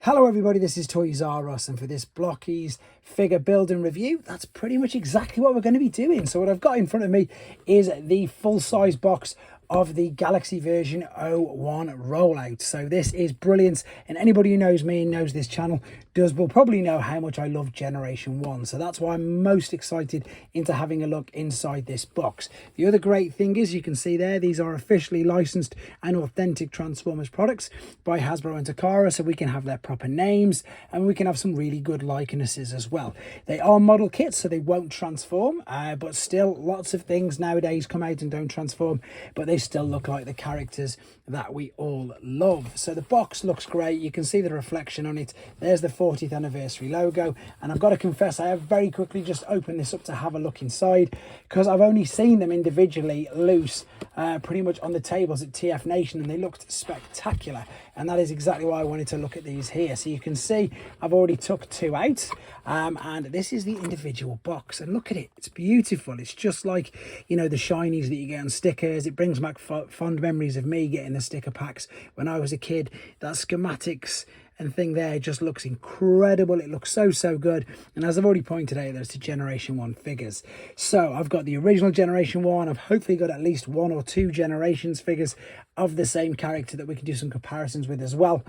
Hello everybody, this is Toys R Us, and for this Blokees figure building review, that's pretty much exactly what we're going to be doing. So what I've got in front of me is the full-size box of the Galaxy version 01 rollout. So this is brilliant, and anybody who knows me and knows this channel will probably know how much I love Generation 1. So that's why I'm most excited into having a look inside this box. The other great thing is, you can see there, these are officially licensed and authentic Transformers products by Hasbro and Takara, so we can have their proper names and we can have some really good likenesses as well. They are model kits, so they won't transform, but still lots of things nowadays come out and don't transform, but they still look like the characters that we all love. So the box looks great. You can see the reflection on it. There's the 40th anniversary logo, and I've got to confess, I have very quickly just opened this up to have a look inside, because I've only seen them individually loose pretty much on the tables at TF Nation, and they looked spectacular, and that is exactly why I wanted to look at these here. So you can see I've already took two out, and this is the individual box, and look at it, it's beautiful. It's just like, you know, the shinies that you get on stickers. It brings back fond memories of me getting the sticker packs when I was a kid. That schematics and thing there just looks incredible. It looks so good, and as I've already pointed out, there's the Generation 1 figures. So I've got the original Generation 1. I've hopefully got at least one or two generations figures of the same character that we can do some comparisons with as well.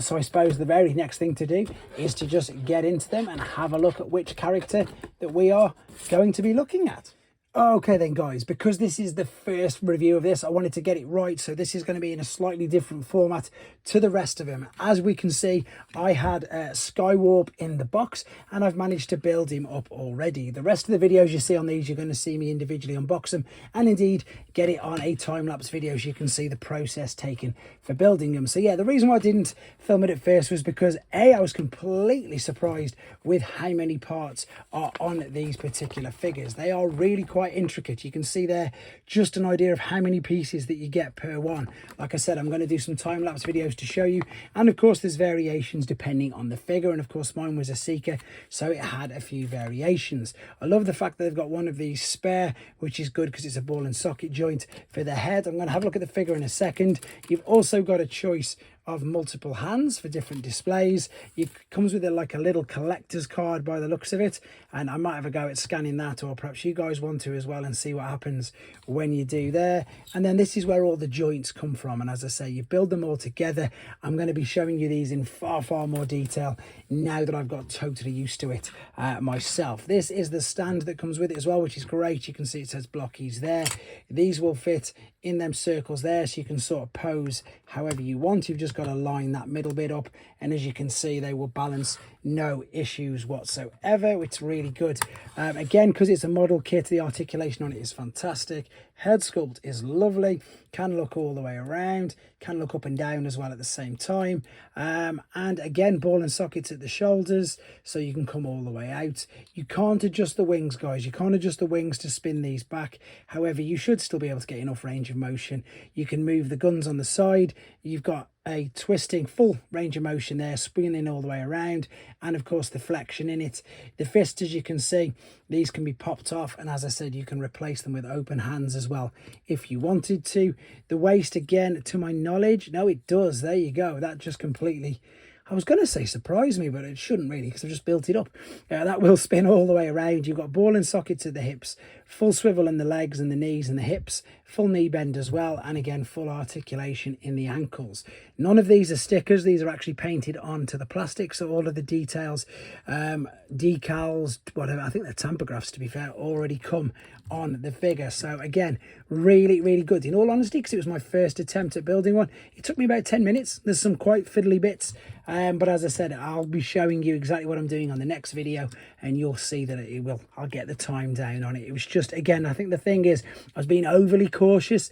So I suppose the very next thing to do is to just get into them and have a look at which character that we are going to be looking at. Okay then guys, because this is the first review of this, I wanted to get it right, so this is going to be in a slightly different format to the rest of them. As we can see, I had Skywarp in the box, and I've managed to build him up already. The rest of the videos you see on these, you're going to see me individually unbox them, and indeed get it on a time-lapse video so you can see the process taken for building them. So yeah, the reason why I didn't film it at first was because I was completely surprised with how many parts are on these particular figures. They are really quite intricate. You can see there just an idea of how many pieces that you get per one. Like I said, I'm going to do some time-lapse videos to show you, and of course there's variations depending on the figure, and of course mine was a Seeker, so it had a few variations. I love the fact that they've got one of these spare, which is good because it's a ball and socket joint for the head. I'm going to have a look at the figure in a second. You've also got a choice of multiple hands for different displays. It comes with like a little collector's card by the looks of it, and I might have a go at scanning that, or perhaps you guys want to as well, and see what happens when you do there. And then this is where all the joints come from, and as I say, you build them all together. I'm going to be showing you these in far more detail now that I've got totally used to it myself. This is the stand that comes with it as well, which is great. You can see it says Blokees there. These will fit in them circles there, so you can sort of pose however you want. You've just got to line that middle bit up, and as you can see, they will balance, no issues whatsoever. It's really good. Again, because it's a model kit, the articulation on it is fantastic. Head sculpt is lovely, can look all the way around, can look up and down as well at the same time, and again, ball and sockets at the shoulders, so you can come all the way out. You can't adjust the wings, guys. You can't adjust the wings to spin these back. However, you should still be able to get enough range of motion. You can move the guns on the side. You've got a twisting full range of motion there, spinning all the way around, and of course the flexion in it. The fists, as you can see, these can be popped off, and as I said, you can replace them with open hands as well if you wanted to. The waist, again, to my knowledge, no, it does. There you go. That just completely, I was going to say surprise me, but it shouldn't really, because I've just built it up. That will spin all the way around. You've got ball and sockets at the hips, full swivel in the legs and the knees and the hips, full knee bend as well, and again, full articulation in the ankles. None of these are stickers. These are actually painted onto the plastic, so all of the details, decals, whatever, I think they're tampographs to be fair, already come on the figure. So again, really good. In all honesty, because it was my first attempt at building one, it took me about 10 minutes. There's some quite fiddly bits, but as I said, I'll be showing you exactly what I'm doing on the next video, and you'll see that I'll get the time down on it. It was just, again, I think the thing is, I was being overly cautious.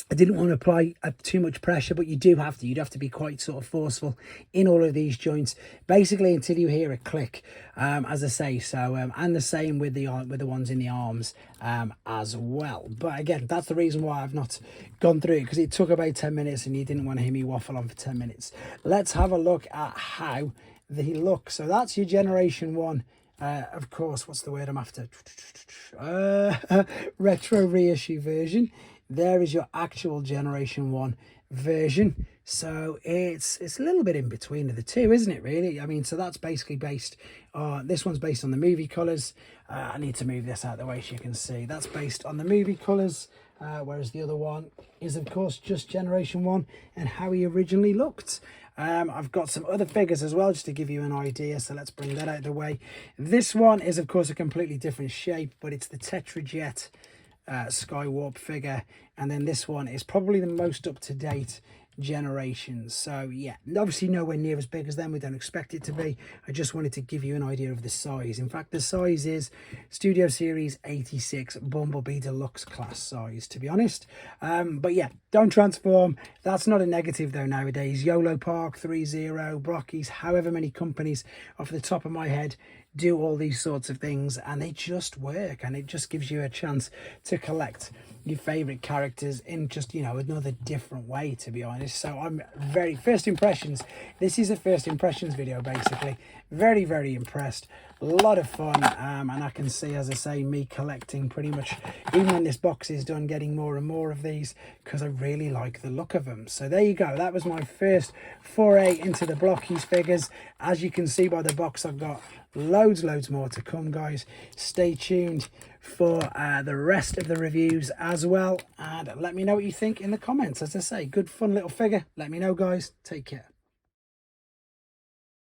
I didn't want to apply too much pressure, but you'd have to be quite sort of forceful in all of these joints, basically until you hear a click, as I say. So and the same with the ones in the arms as well. But again, that's the reason why I've not gone through it, because it took about 10 minutes and you didn't want to hear me waffle on for 10 minutes. Let's have a look at how they look. So that's your Generation 1. Of course, what's the word I'm after? Retro reissue version. there is your actual Generation 1 version. So it's a little bit in between of the two, isn't it, really? I mean, so that's basically based on, this one's based on the movie colours. I need to move this out of the way so you can see. That's based on the movie colours, whereas the other one is, of course, just Generation 1 and how he originally looked. I've got some other figures as well, just to give you an idea, so let's bring that out of the way. This one is, of course, a completely different shape, but it's the Tetrajet Skywarp figure, and then this one is probably the most up-to-date generations. So yeah, obviously nowhere near as big as them. We don't expect it to be. I just wanted to give you an idea of the size. In fact, the size is Studio Series 86 Bumblebee Deluxe class size, to be honest. But yeah, don't transform. That's not a negative though nowadays. YOLO Park, 30, Blokees, however many companies off the top of my head do all these sorts of things, and they just work, and it just gives you a chance to collect your favorite characters in just, you know, another different way, to be honest. So I'm very, first impressions, this is a first impressions video basically. Very, very impressed. A lot of fun, and I can see, as I say, me collecting pretty much, even when this box is done, getting more and more of these because I really like the look of them. So there you go, that was my first foray into the Blokees figures. As you can see by the box, I've got loads more to come, guys. Stay tuned for the rest of the reviews as well, and let me know what you think in the comments. As I say, good fun little figure. Let me know, guys. Take care.